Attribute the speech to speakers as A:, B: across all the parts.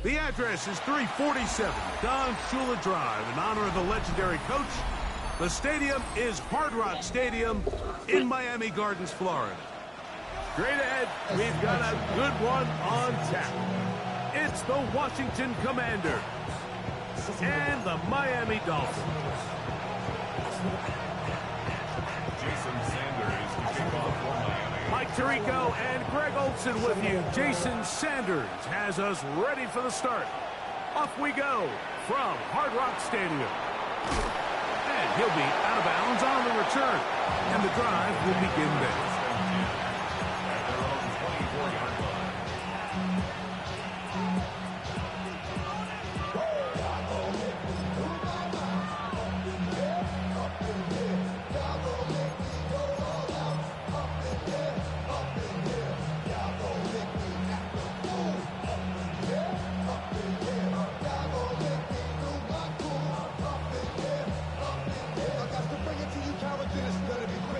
A: The address is 347 Don Shula Drive in honor of the legendary coach. The stadium is Hard Rock Stadium in Miami Gardens, Florida. Straight ahead, we've got a good one on tap. It's the Washington Commanders and the Miami Dolphins.
B: Jason Sanders to kick off for Miami.
A: Mike Tirico and Greg Olson with you. Jason Sanders has us ready for the start. Off we go from Hard Rock Stadium. And he'll be out of bounds on the return. And the drive will begin there.
B: At their own 24-yard line.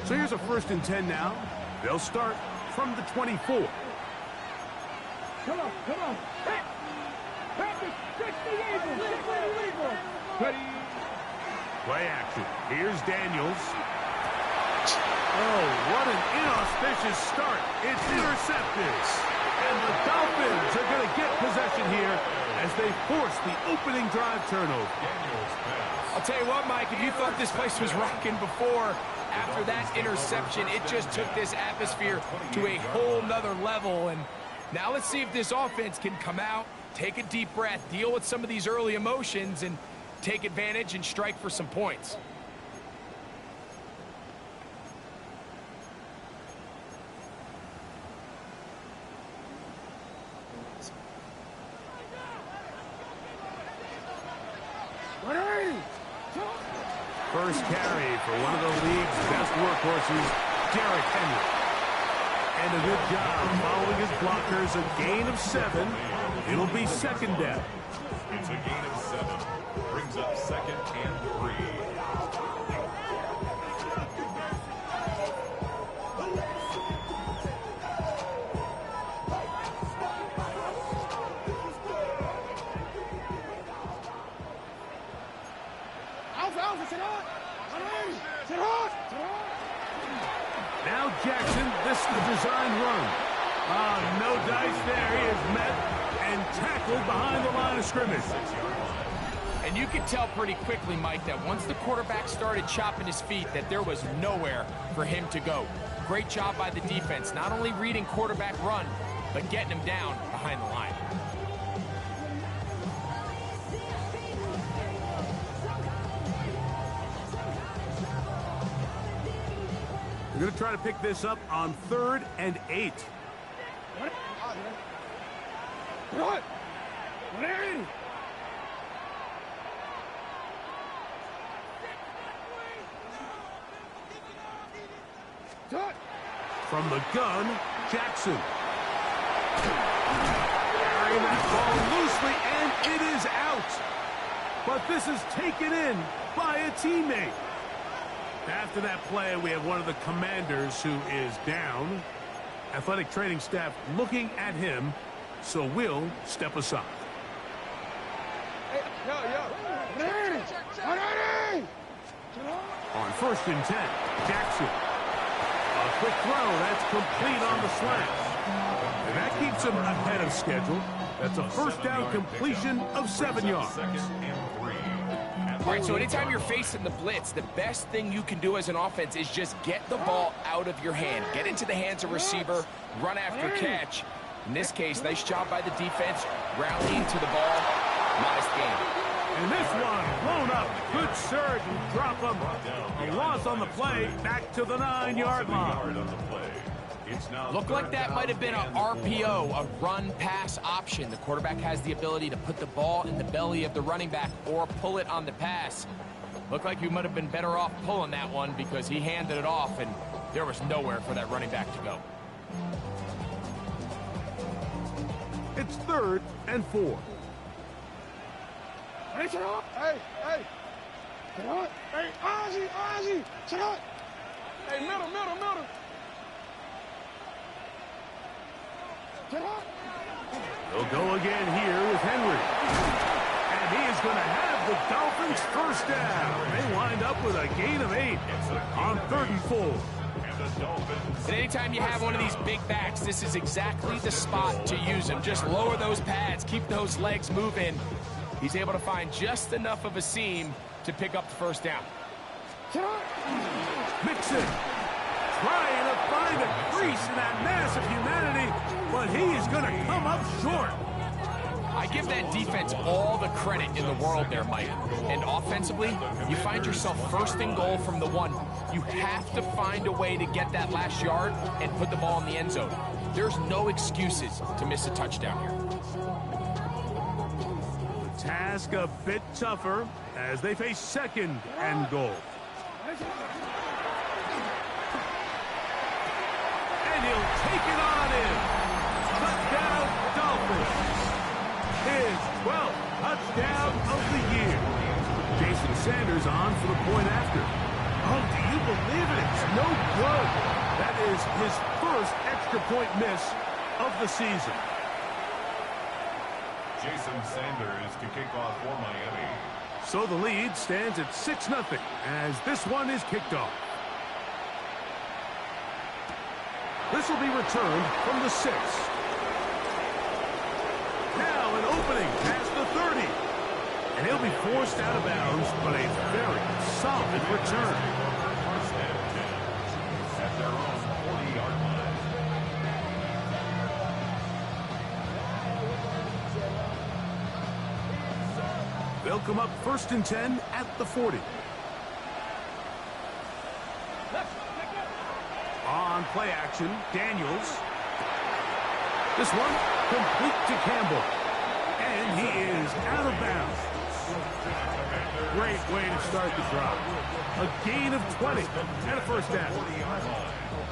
A: So here's a 1st and 10 now. They'll start from the 24.
C: Come on. Practice, 60 Eagles. Ready.
A: Play action. Here's Daniels. Oh, what an inauspicious start. It's intercepted. And the Dolphins are going to get possession here as they force the opening drive turnover.
D: I'll tell you what, Mike, if you thought this place was rocking before, after that interception, it just took this atmosphere to a whole nother level. And now let's see if this offense can come out, take a deep breath, deal with some of these early emotions, and take advantage and strike for some points.
A: First carry for one of the league's best workhorses, Derrick Henry. And a good job following his blockers, a gain of 7. It'll be 2nd down.
B: It's a gain of 7. Brings up 2nd and 3.
A: Now Jackson, this is the design run. No dice there. He is met and tackled behind the line of scrimmage.
D: And you could tell pretty quickly, Mike, that once the quarterback started chopping his feet, that there was nowhere for him to go. Great job by the defense, not only reading quarterback run, but getting him down behind the line.
A: We're going to try to pick this up on 3rd and 8. From the gun, Jackson. Carrying that ball loosely, and it is out. But this is taken in by a teammate. After that play, we have one of the Commanders who is down. Athletic training staff looking at him, so we'll step aside. On 1st and 10, Jackson. A quick throw, that's complete on the slant. And that keeps him ahead of schedule. That's a 1st down completion of 7 yards.
B: 2nd and 3.
D: All right, so anytime you're facing the blitz, the best thing you can do as an offense is just get the ball out of your hand. Get into the hands of receiver, run after catch. In this case, nice job by the defense, rallying to the ball. Modest gain.
A: And this one blown up. Good surge and drop him. A loss on the play, back to the 9-yard line.
D: Looked like that might have been a RPO, a run-pass option. The quarterback has the ability to put the ball in the belly of the running back or pull it on the pass. Looked like you might have been better off pulling that one because he handed it off, and there was nowhere for that running back to go.
A: It's 3rd and 4.
C: Hey, check out. Hey, hey. Check out. Hey, Ozzy. Check out. Hey, middle. Check out.
A: They'll go again here with Henry. And he is going to have the Dolphins first down. They wind up with a gain of 8 on 3rd and 4.
D: And anytime you have one of these big backs, this is exactly the spot to use him. Just lower those pads, keep those legs moving. He's able to find just enough of a seam to pick up the first down.
A: Mixon trying to find a crease in that mass of humanity, but he is going to come up short.
D: I give that defense all the credit in the world there, Mike. And offensively, you find yourself 1st and goal from the 1. You have to find a way to get that last yard and put the ball in the end zone. There's no excuses to miss a touchdown here.
A: The task a bit tougher as they face 2nd and goal. And he'll take it on in. Touchdown, Dolphins. His 12th touchdown of the year. Jason Sanders on for the point after. Oh, do you believe it? It's no good. That is his 1st extra point miss of the season.
B: Jason Sanders to kick off for Miami.
A: So the lead stands at 6-0 as this one is kicked off. This will be returned from the 6. Now an opening past the 30. And he'll be forced out of bounds, but a very solid return.
B: First and 10 at their own 40-yard line.
A: They'll come up 1st and 10 at the 40. On play action, Daniels. This one complete to Campbell. And he is out of bounds. Great way to start the drive. A gain of 20 and a first down.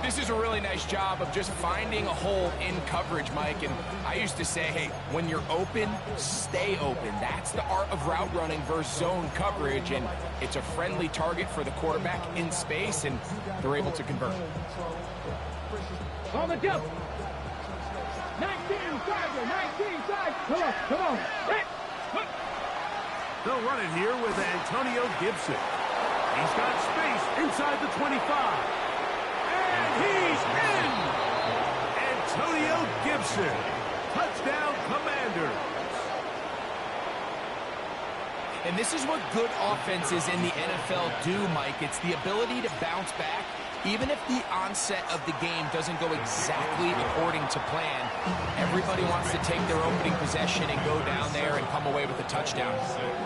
D: This is a really nice job of just finding a hole in coverage, Mike. And I used to say, hey, when you're open, stay open. That's the art of route running versus zone coverage. And it's a friendly target for the quarterback in space, and they're able to convert.
C: On the jump. 19 side. Come on. Right.
A: They'll run it here with Antonio Gibson. He's got space inside the 25. And he's in! Antonio Gibson. Touchdown, Commanders.
D: And this is what good offenses in the NFL do, Mike. It's the ability to bounce back. Even if the onset of the game doesn't go exactly according to plan, everybody wants to take their opening possession and go down there and come away with a touchdown.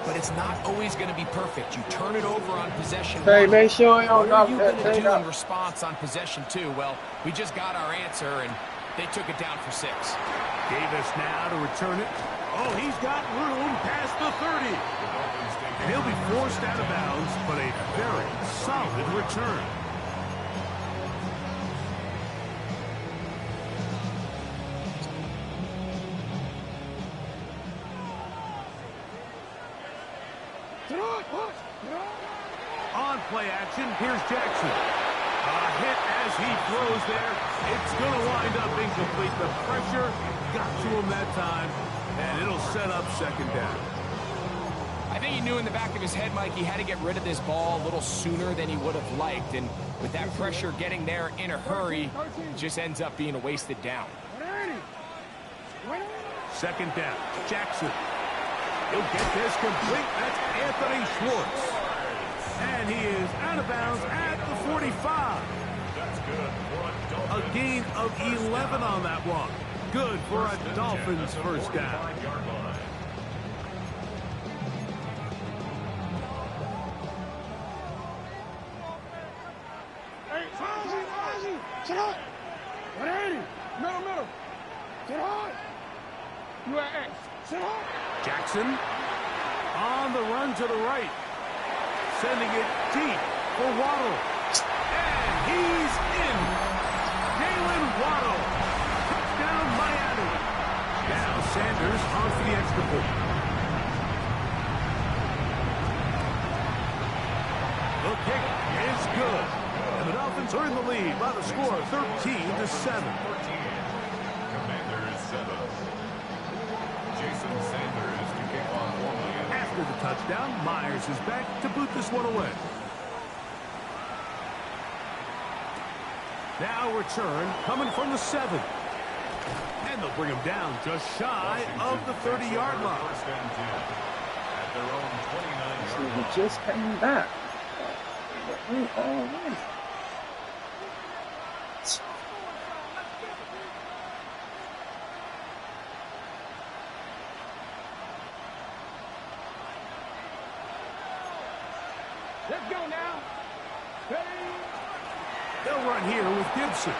D: But it's not always going to be perfect. You turn it over on possession
E: Hey,
D: one.
E: make sure you don't
D: What are
E: knock
D: you
E: that
D: going to
E: thing
D: do in
E: out.
D: response on possession 2? Well, we just got our answer, and they took it down for 6.
A: Davis now to return it. Oh, he's got room past the 30. And he'll be forced out of bounds, but a very solid return. On play action, here's Jackson. A hit as he throws there. It's going to wind up incomplete. The pressure got to him that time, and it'll set up 2nd down.
D: I think he knew in the back of his head, Mike, he had to get rid of this ball a little sooner than he would have liked. And with that pressure getting there in a hurry, it just ends up being a wasted down.
A: 2nd down, Jackson. He'll get this complete. That's Anthony Schwartz. And he is out of bounds at the 45. A gain of 11 on that one. Good for a Dolphins first down.
C: Hey, Ozzy. Check out. 180. Middle. Get hard. You at X. Sit hard.
A: Jackson on the run to the right. Sending it deep for Waddle. And he's in. Jalen Waddle. Touchdown, Miami. Now lead by the score of 13-7.
B: Commanders 7. Jason Sanders to kick off formally.
A: After the touchdown, Myers is back to boot this one away. Now return coming from the 7. And they'll bring him down just shy of the 30-yard line.
B: First and 10 at their own 29-yard
E: So
B: line.
E: he just came back. Oh, man.
C: Let's go now. Ready?
A: They'll run here with Gibson.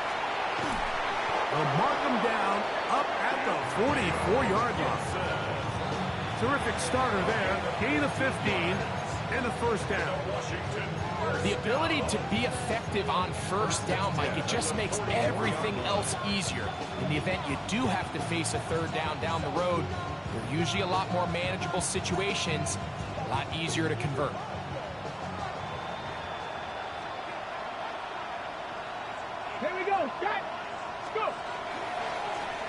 A: They'll mark him down up at the 44-yard line. Terrific starter there. Gain of 15 and a first down.
D: The ability to be effective on first down, Mike, it just makes everything else easier. In the event you do have to face a third down the road, they're usually a lot more manageable situations, a lot easier to convert.
C: Here we go. Got. Let's go.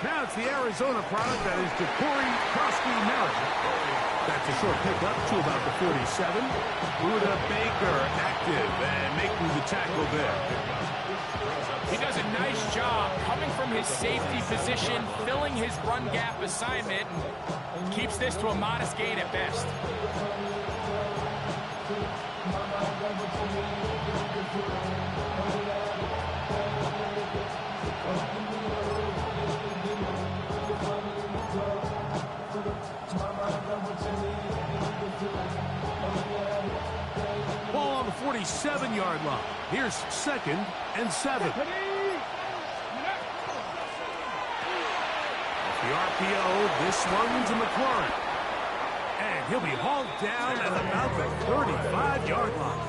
A: Now it's the Arizona product that is Ja'Cory Merritt. That's a short pickup to about the 47. Buda Baker active and making the tackle there.
D: He does a nice job coming from his safety position, filling his run gap assignment, and keeps this to a modest gain at best.
A: Ball on the 47-yard line. Here's 2nd and 7. Off the RPO, this one to McLaurin. And he'll be hauled down at about the 35-yard line.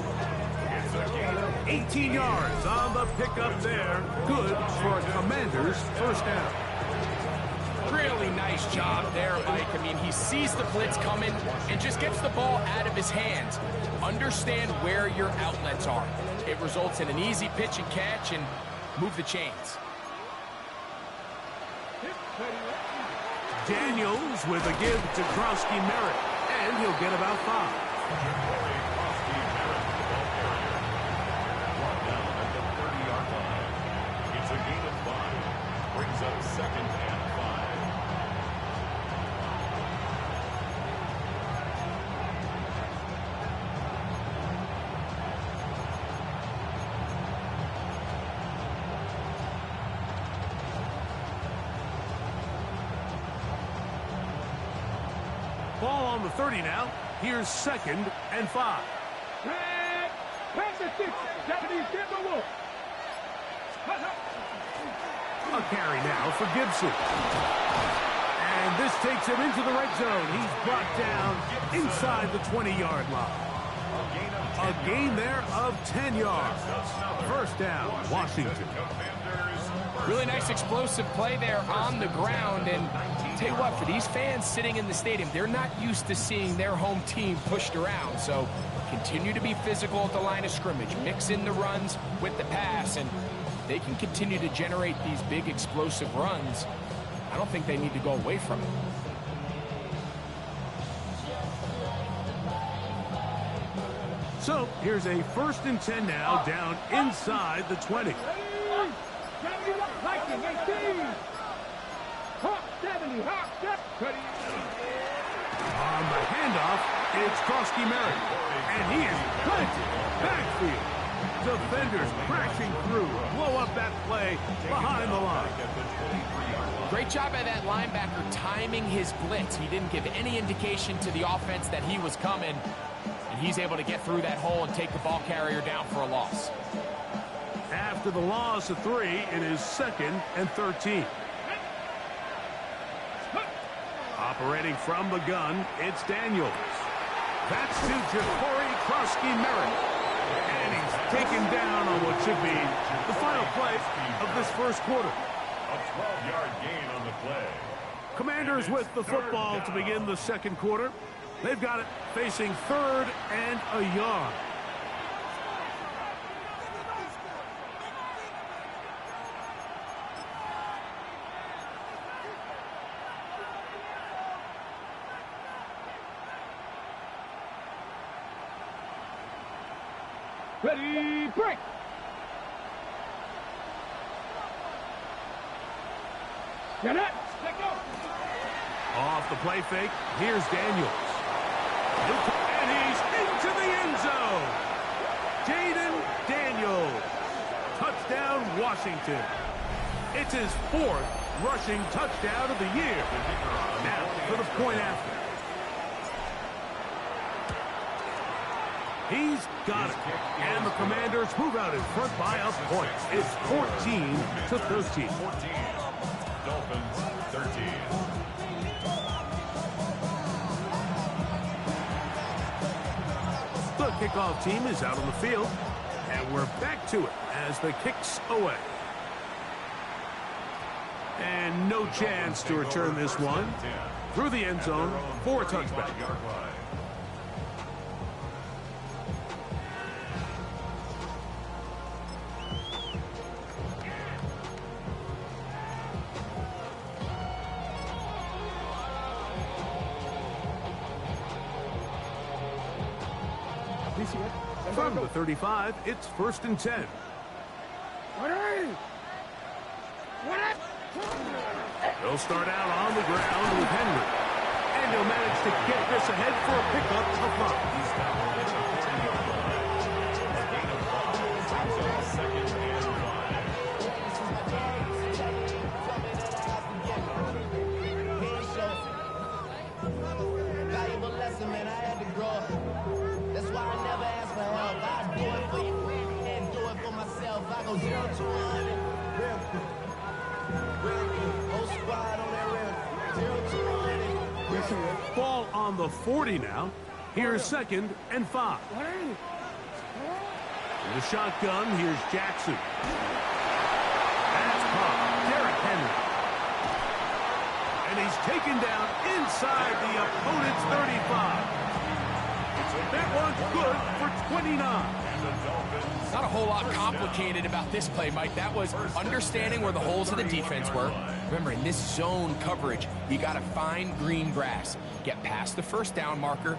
A: 18 yards on the pickup there. Good for a Commander's first down.
D: Really nice job there, Mike. I mean, he sees the blitz coming and just gets the ball out of his hands. Understand where your outlets are. It results in an easy pitch and catch and move the chains.
A: Daniels with a give to Merritt, and he'll get about 5.
B: It's a gain of 5. Brings up 2nd and 5.
A: Ball on the 30 now. Here's 2nd and 5.
C: Red. Pass the 6. Japanese, get the wolf.
A: A carry now for Gibson. And this takes him into the red zone. He's brought down inside the 20-yard line. A gain there of 10 yards. First down, Washington.
D: Really nice explosive play there on the ground. And tell you what, for these fans sitting in the stadium, they're not used to seeing their home team pushed around. So continue to be physical at the line of scrimmage. Mix in the runs with the pass, and they can continue to generate these big explosive runs. I don't think they need to go away from it.
A: So here's a 1st and 10 now, down inside the 20.
C: Lightning, 18. Hawk, 70. Hawk, 70.
A: On the handoff, it's Merritt, and he is planted backfield. Defenders crashing through, blow up that play behind the line.
D: Great job by that linebacker timing his blitz. He didn't give any indication to the offense that he was coming, and he's able to get through that hole and take the ball carrier down for a loss.
A: After the loss of 3, it is 2nd and 13. Operating from the gun, it's Daniels. That's to Ja'Cory Merritt. And he's taken down on what should be the final play of this first quarter.
B: A 12-yard gain on the play.
A: Commanders with the football to begin the second quarter. They've got it facing 3rd and a yard.
C: Ready, break. Get it. Let go.
A: Off the play fake, here's Daniels. And he's into the end zone. Jaden Daniels. Touchdown, Washington. It's his 4th rushing touchdown of the year. Now for the point after. He's got it. And the Commanders move out in front by a point. It's 14-13.
B: 14. Dolphins 13.
A: The kickoff team is out on the field. And we're back to it as the kick's away. And no chance to return this one. Through the end zone for a touchback. From the 35, it's 1st and 10. They'll start out on the ground with Henry. And he'll manage to get this ahead for a pickup of
F: 5. Valuable lesson, man. I had to grow up. That's why I never ask for help. I do it for you and do it for myself. I go 0 to 100. Whole squad on that rim. 0 to 100.
A: Ball on the 40 now. Here's 2nd and 5. In the shotgun, here's Jackson. That's caught. Derrick Henry. And he's taken down inside the opponent's 35. That one's good for 29.
D: Not a whole lot complicated about this play, Mike. That was understanding where the holes of the defense were. Remember, in this zone coverage, you got to find green grass. Get past the first down marker,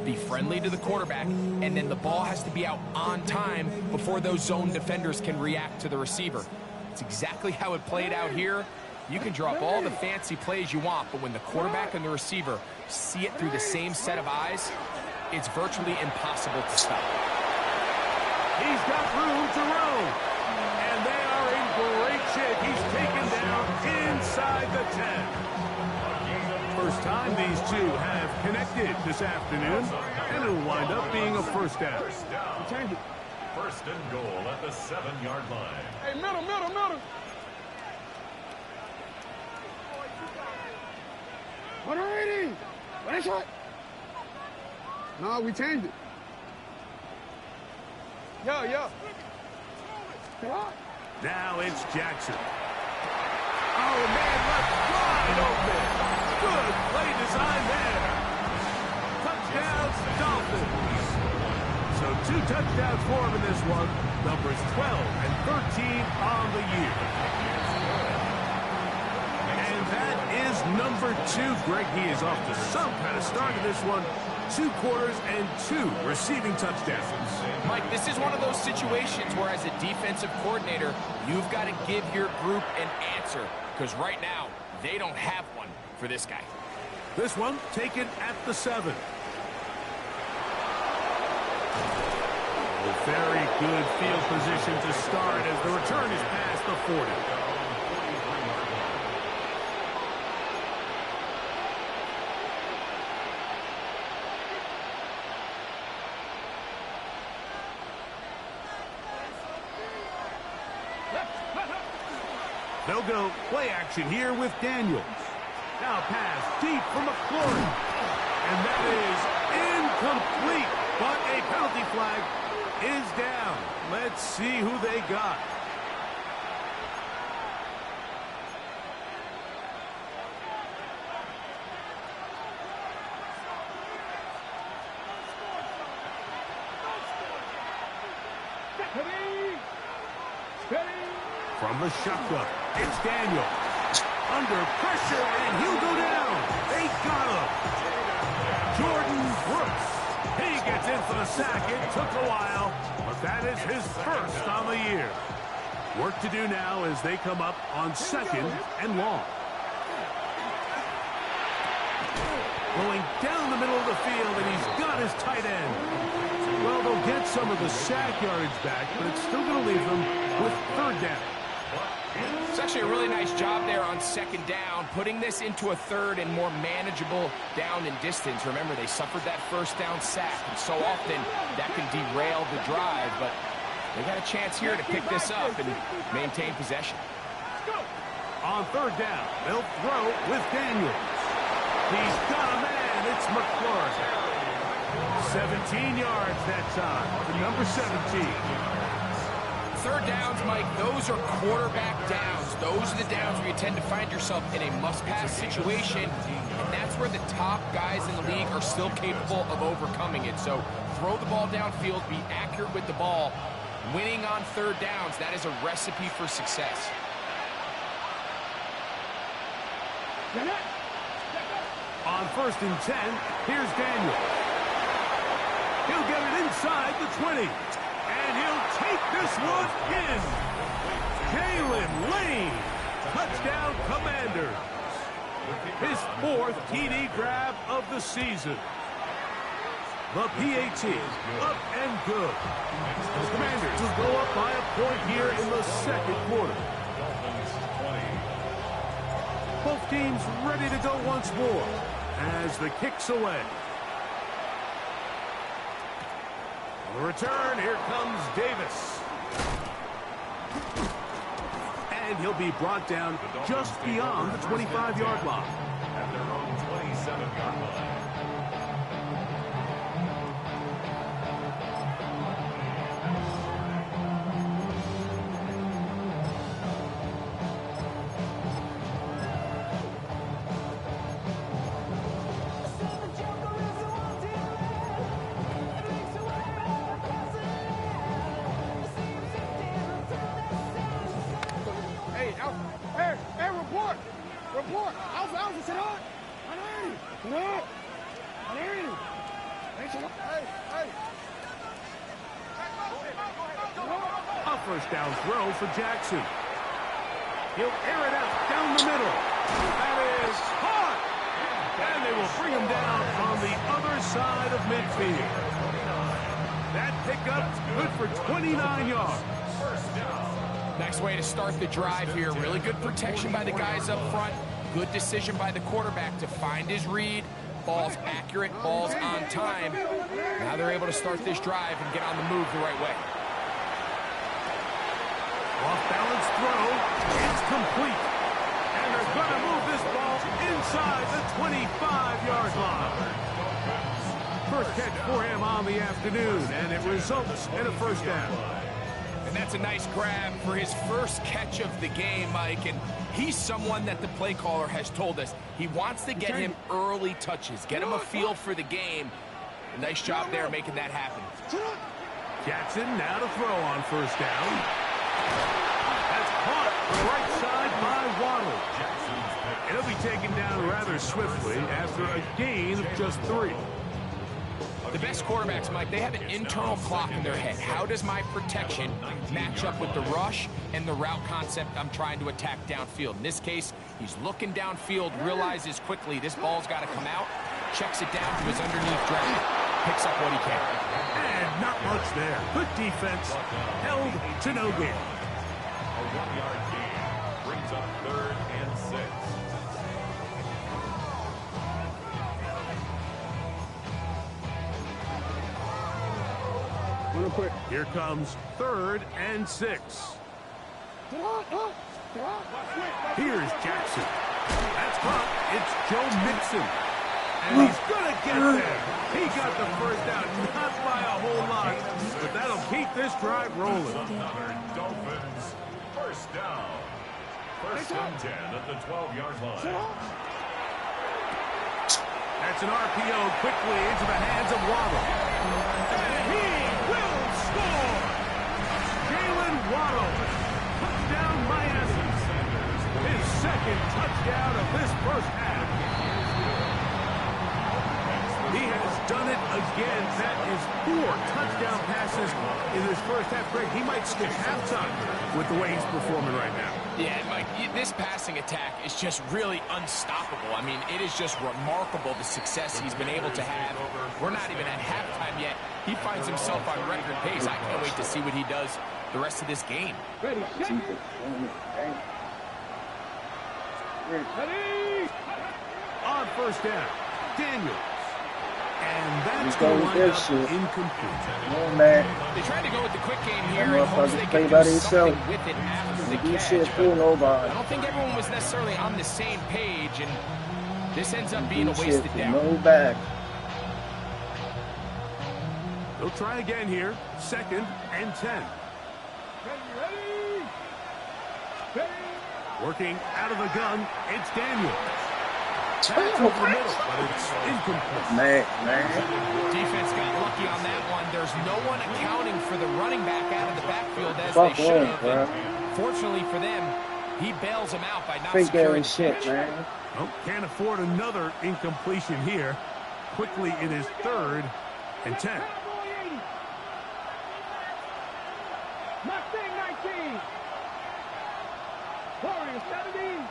D: be friendly to the quarterback, and then the ball has to be out on time before those zone defenders can react to the receiver. It's exactly how it played out here. You can drop all the fancy plays you want, but when the quarterback and the receiver see it through the same set of eyes, it's virtually impossible to stop.
A: He's got room to roam. And they are in great shape. He's taken down inside the 10. First time these two have connected this afternoon, and it'll wind up being a first down.
C: Change it.
B: 1st and goal at the 7-yard line.
C: Hey, middle. 180. What shot? No, we changed it. Yo.
A: Now it's Jackson. Oh, man, left wide open. Good play design there. Touchdown, Dolphins. So 2 touchdowns for him in this one. Numbers 12 and 13 on the year. And that is number 2. Greg, he is off to some kind of start in this one. 2 quarters and 2 receiving touchdowns.
D: Mike, this is one of those situations where as a defensive coordinator, you've got to give your group an answer. Because right now, they don't have one for this guy.
A: This one taken at the 7. A very good field position to start as the return is past the 40. They'll go play action here with Daniels. Now pass deep for McLaurin. And that is incomplete. But a penalty flag is down. Let's see who they got. From the shotgun, it's Daniel. Under pressure, and he'll go down. They got him. Jordan Brooks He gets in for the sack. It took a while, but that is his first on the year. Work to do now as they come up on 2nd and long. Going down the middle of the field, and he's got his tight end. Well, they'll get some of the sack yardage back, but it's still going to leave them with 3rd down.
D: It's actually a really nice job there on 2nd down, putting this into a 3rd and more manageable down and distance. Remember, they suffered that 1st down sack, and so often that can derail the drive, but they got a chance here to pick this up and maintain possession.
A: On 3rd down, they'll throw with Daniels. He's got a man. It's McLaurin. 17 yards that time to number 17.
D: 3rd downs, Mike, those are quarterback downs. Those are the downs where you tend to find yourself in a must-pass situation, and that's where the top guys in the league are still capable of overcoming it. So throw the ball downfield, be accurate with the ball. Winning on 3rd downs, that is a recipe for success.
A: On 1st and 10, here's Daniel. He'll get it inside the 20. And he'll take this one in. Jalen Lane. Touchdown Commanders. His 4th TD grab of the season. The PAT up and good. The Commanders will go up by a point here in the 2nd quarter. Both teams ready to go once more as the kick's away. On the return, here comes Davis. And he'll be brought down just beyond the 25-yard line.
B: At their own 27-yard line.
C: Report. Alpha, sit on. Sit on.
A: A 1st down throw for Jackson. He'll air it out down the middle. That is caught. And they will bring him down on the other side of midfield. That pickup good for 29 yards.
D: Nice way to start the drive here. Really good protection by the guys up front. Good decision by the quarterback to find his read. Ball's accurate, ball's on time. Now they're able to start this drive and get on the move the right way.
A: Off-balance throw. It's complete. And they're going to move this ball inside the 25-yard line. First catch for him on the afternoon, and it results in a 1st down.
D: And that's a nice grab for his first catch of the game, Mike. And he's someone that the play caller has told us he wants to get him early touches, get him a feel for the game. Nice job there making that happen.
A: Jackson now to throw on 1st down. That's caught right side by Waddle. It'll be taken down rather swiftly after a gain of just 3.
D: The best quarterbacks, Mike, they have an internal clock in their head. How does my protection match up with the rush and the route concept I'm trying to attack downfield? In this case, he's looking downfield, realizes quickly this ball's got to come out, checks it down to his underneath drag, picks up what he can.
A: And not much there. Good defense, held to no gain.
B: A 1-yard gain brings up 3rd and 6.
C: Real quick.
A: Here comes 3rd and 6. Here's Jackson. That's caught. It's Joe Mixon. And he's going to get there. He got the 1st down, not by a whole lot, but that'll keep this drive rolling.
B: Another Dolphins 1st down. 1st and 10 at the 12-yard line.
A: That's an RPO quickly into the hands of Waddle. And he will score! Jalen Waddle. Touchdown Miami. His 2nd touchdown of this 1st half. He has done it again. That is 4 touchdown passes in his first half. Greg, he might skip halftime with the way he's performing right now.
D: Yeah, Mike, this passing attack is just really unstoppable. I mean, it is just remarkable the success he's been able to have. We're not even at halftime yet. He finds himself on record pace. I can't wait to see what he does the rest of this game.
C: Ready, set. Ready.
A: On first down, Daniels. And that's going to wind up incomplete.
E: Oh, man.
D: They tried to go with the quick game here
E: That
D: in hopes they
E: motherfucker
D: could
E: play by
D: do something
E: himself.
D: with it after the
E: He shit
D: catch.
E: fool nobody.
D: I don't think everyone was necessarily on the same page, and this ends up being a
E: He
D: wasted
E: shit for
D: down.
E: no back.
A: They'll try again here. 2nd and 10.
C: Ready. Ready.
A: Working out of the gun, it's Daniels. That's over the middle, but it's incomplete.
E: Man.
D: Defense got lucky on that one. There's no one accounting for the running back out of the backfield as
E: Fuck
D: they should
E: on,
D: have.
E: bro.
D: And fortunately for them, he bails them out by not
E: Fake
D: securing
E: that
D: the
E: shit,
D: catch.
E: man.
A: Oh, can't afford another incompletion here. Quickly in his 3rd and 10.
C: Cowboy 80. Mustang 19. Warrior 70.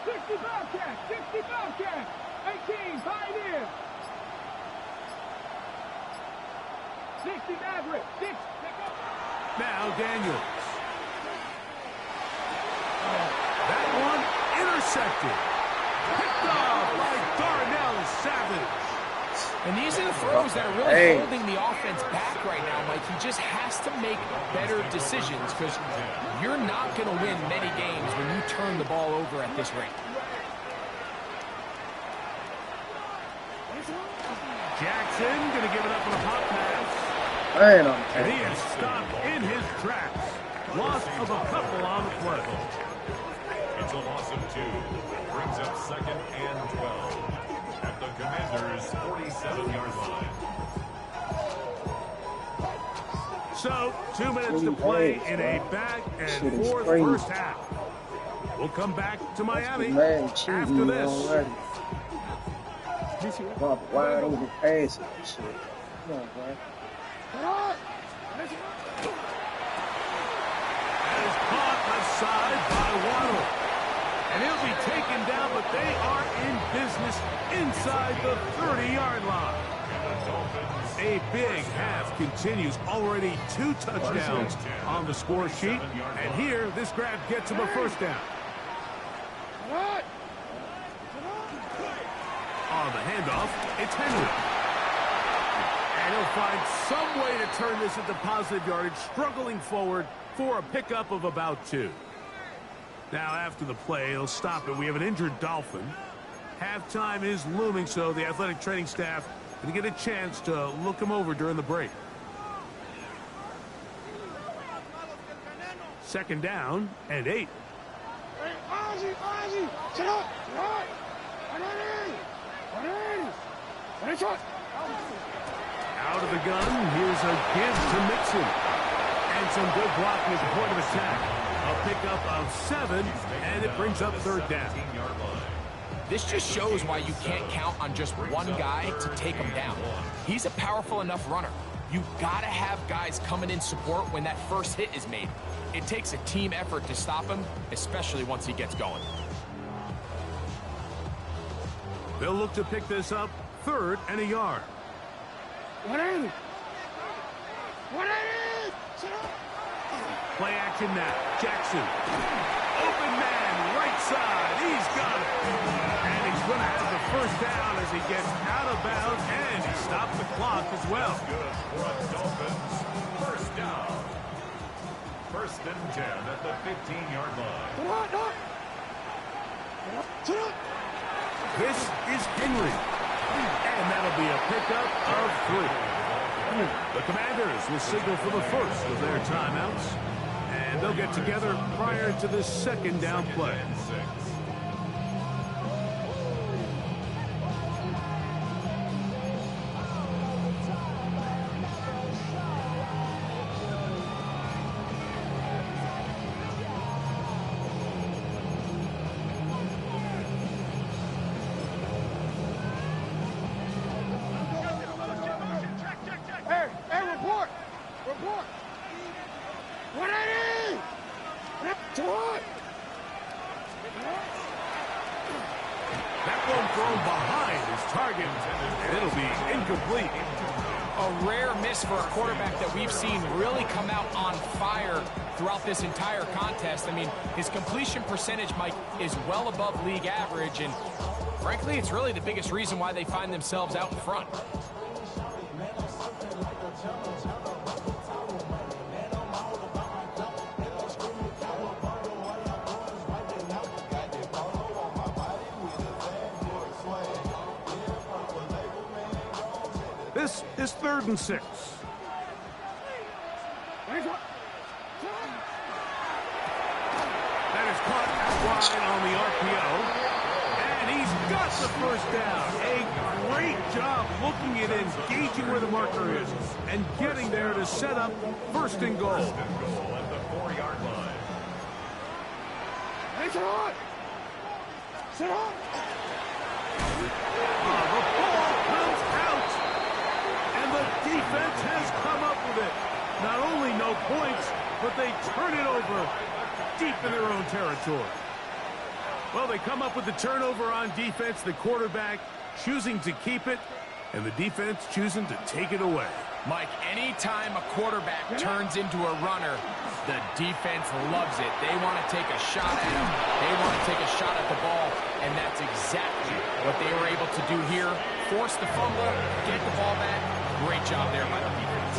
C: 60 Bobcat. 60 Bobcat. 18 Pioneer. 60 Maverick. 6.
A: Now Daniels. That one intercepted. Picked off by Darnell Savage.
D: And these are the throws that are really
E: Hey.
D: holding the offense back right now, Mike. He just has to make better decisions because you're not going to win many games when you turn the ball over at this rate.
A: Jackson going to give it up on a hot pass.
E: Man,
A: And he is stopped in his tracks. Loss of a couple on the play.
B: It's a loss of 2. Brings up 2nd and 12. At the Commanders' 47-yard line.
A: So, 2 minutes to play in a back and
E: Shit is
A: forth
E: crazy.
A: first half. We'll come back to Miami
E: man,
A: after
E: cheating
A: this.
E: already. Pop wide open pass and shit. Come on, bro.
A: That is caught aside by Waddle. And he'll be taken down, but they are in business inside the 30-yard line. A big half continues. Already 2 touchdowns on the score sheet. And here, this grab gets him a first down. On the handoff, it's Henry. And he'll find some way to turn this into positive yardage, struggling forward for a pickup of about 2. Now, after the play, he'll stop it. We have an injured Dolphin. Halftime is looming, so the athletic training staff going to get a chance to look him over during the break. 2nd down and 8. Out of the gun, here's a give to Mixon. And some good blocking at the point of attack. A pickup of 7, and it brings up 3rd down.
D: This just shows why you can't count on just one guy to take him down. He's a powerful enough runner. You gotta have guys coming in support when that first hit is made. It takes a team effort to stop him, especially once he gets going.
A: They'll look to pick this up 3rd and a yard.
C: 180.
A: Play action now. Jackson. Open man, right side. He's got it. And he's going to have the first down as he gets out of bounds, and he stopped the clock as well.
B: Good for a Dolphins. First down. 1st and 10 at the 15-yard line.
A: This is Henry. And that'll be a pickup of 3. The Commanders will signal for the first of their timeouts. And they'll get together prior to the 2nd down play.
C: Too hard.
A: That one thrown behind his target, and it'll be incomplete.
D: A rare miss for a quarterback that we've seen really come out on fire throughout this entire contest. I mean, his completion percentage, Mike, is well above league average, and frankly, it's really the biggest reason why they find themselves out in front.
A: This is 3rd and 6. That is caught out wide on the RPO. And he's got the first down. A great job looking at engaging where the marker is and getting there to set up 1st and goal.
B: First and goal at the 4-yard line.
C: Hey, sit on. Sit on.
A: The ball comes out. And the defense has come up with it. Not only no points, but they turn it over deep in their own territory. Well, they come up with the turnover on defense, the quarterback choosing to keep it, and the defense choosing to take it away.
D: Mike, anytime a quarterback turns into a runner, the defense loves it. They want to take a shot at him. They want to take a shot at the ball, and that's exactly what they were able to do here. Force the fumble, get the ball back. Great job there by the defense.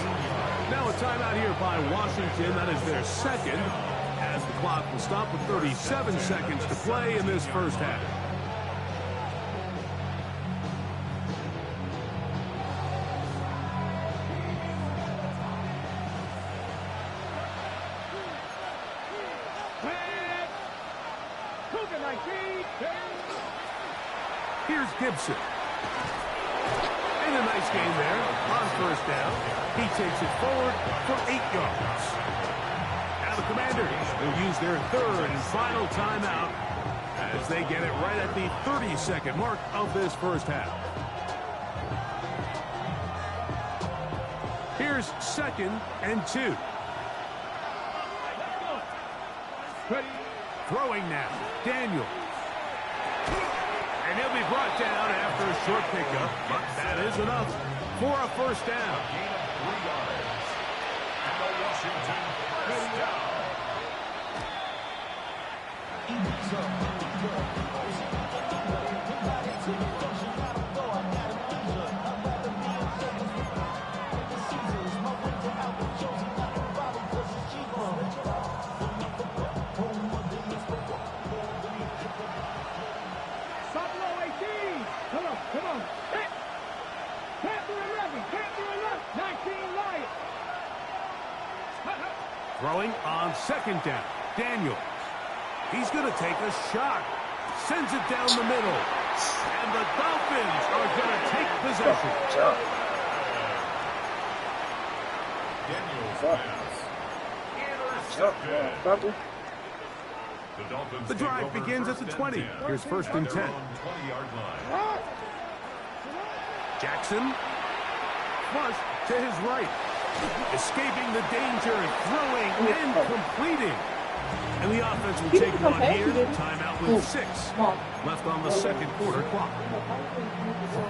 A: Now a timeout here by Washington. That is their 2nd, as the clock will stop with 37 seconds to play in this first half. Here's Gibson. And a nice gain there on 1st down. He takes it forward for 8 yards. Now the Commanders will use their 3rd and final timeout as they get it right at the 30-second mark of this first half. Here's 2nd and 2. Throwing now, Daniel. And he'll be brought down after a short pickup, but that is enough for a 1st down.
B: Gain of 3 yards. And the Washington first down.
C: Come on. Hit. Can't do 11. Can't do 11. 19 Lions.
A: Throwing on 2nd down. Daniel. He's going to take a shot. Sends it down the middle. And the Dolphins are going to take possession.
B: Daniel's pass. Intercepted.
A: The drive begins at the 20. Here's 1st and 10.
B: 20-yard line.
A: Jackson. Flush to his right. Escaping the danger, throwing and completing. And the offense will take one here. Timeout with 6 left on the 2nd quarter clock.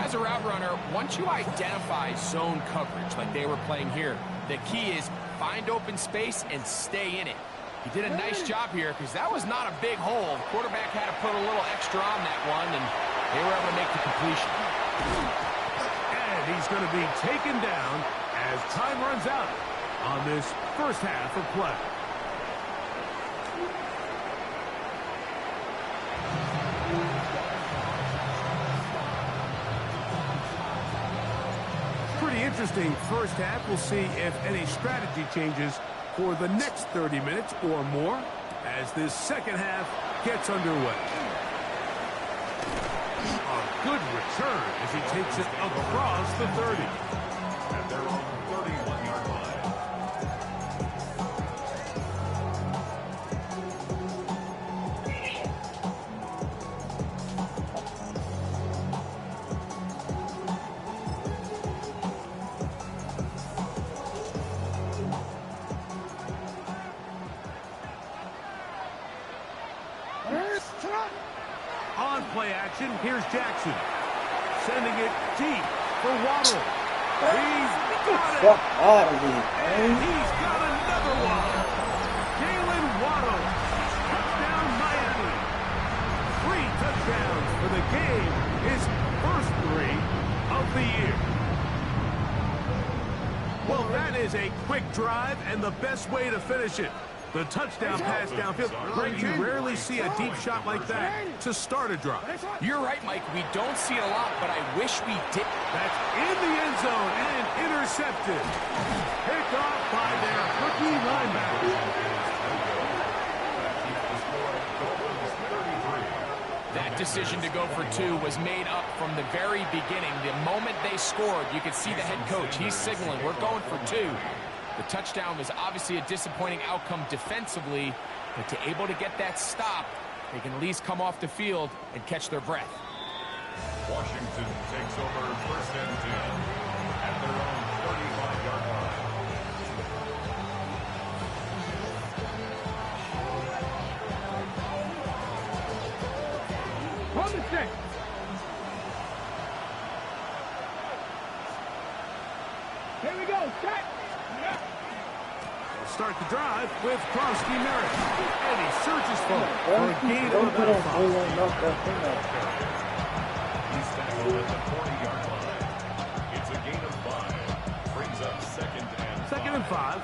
D: As a route runner, once you identify zone coverage like they were playing here, the key is find open space and stay in it. He did a nice job here because that was not a big hole. The quarterback had to put a little extra on that one, and they were able to make the completion.
A: And he's going to be taken down as time runs out on this first half of play. Pretty interesting first half. We'll see if any strategy changes for the next 30 minutes or more as this second half gets underway. A good return as he takes it across the 30.
B: At their own 31-yard line.
A: On play action, here's Jackson. Sending it deep for Waddle. He's got it. And he's got another one. Jalen Waddle. Touchdown Miami. 3 touchdowns for the game. His first 3 of the year. Well, that is a quick drive and the best way to finish it. The touchdown pass downfield. Greg, you rarely see a deep shot like that to start a drive.
D: You're right, Mike. We don't see it a lot, but I wish we did.
A: That's in the end zone and intercepted. Picked off by their rookie linebacker.
D: That decision to go for 2 was made up from the very beginning. The moment they scored, you could see the head coach. He's signaling, we're going for 2. The touchdown was obviously a disappointing outcome defensively, but to able to get that stop, they can at least come off the field and catch their breath.
B: Washington takes over 1st and 10 at their own 35-yard line.
C: Hold the stick. Here we go. Set.
A: They'll start the drive with Krosky Merritt. And he surges forward for a gain of about 5.
B: He's tackled at the 40-yard line. It's a gain of 5. Brings up 2nd and 5.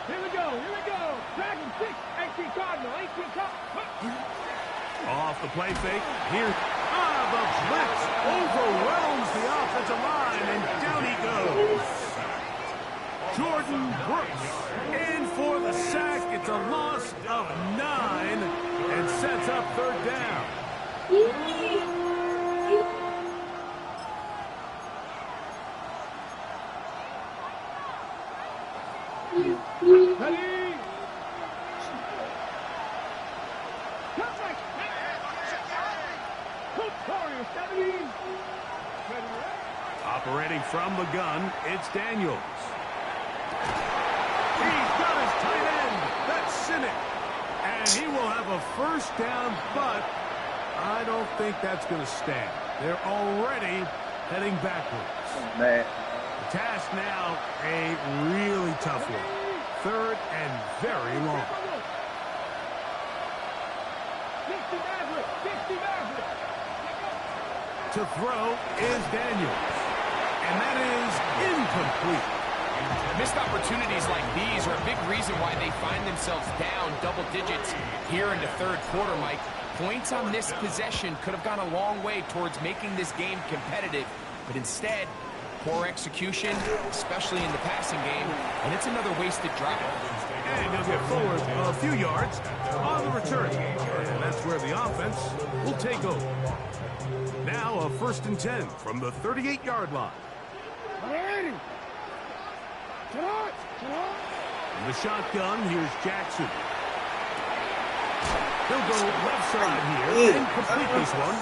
C: Here we go. Dragon 6. 18 Cardinal. 18 Cardinal.
A: Off the play fake. Here. The blitz overwhelms the offensive line, and down he goes. Jordan Brooks in for the sack. It's a loss of 9 and sets up 3rd down.
C: Ready?
A: Operating from the gun, it's Daniels. He's got his tight end. That's Sinnott. And he will have a 1st down, but I don't think that's going to stand. They're already heading backwards. The task now, a really tough one. 3rd and very long.
C: 60 Maverick. 60 Maverick.
A: To throw is Daniels. And that is incomplete.
D: Missed opportunities like these are a big reason why they find themselves down double digits here in the 3rd quarter, Mike. Points on this possession could have gone a long way towards making this game competitive, but instead, poor execution, especially in the passing game, and it's another wasted drive.
A: And he'll get forward a few yards on the return. And that's where the offense will take over. Now a 1st and 10 from the 38-yard line. In the shotgun, here's Jackson. He'll go left side here and complete this one.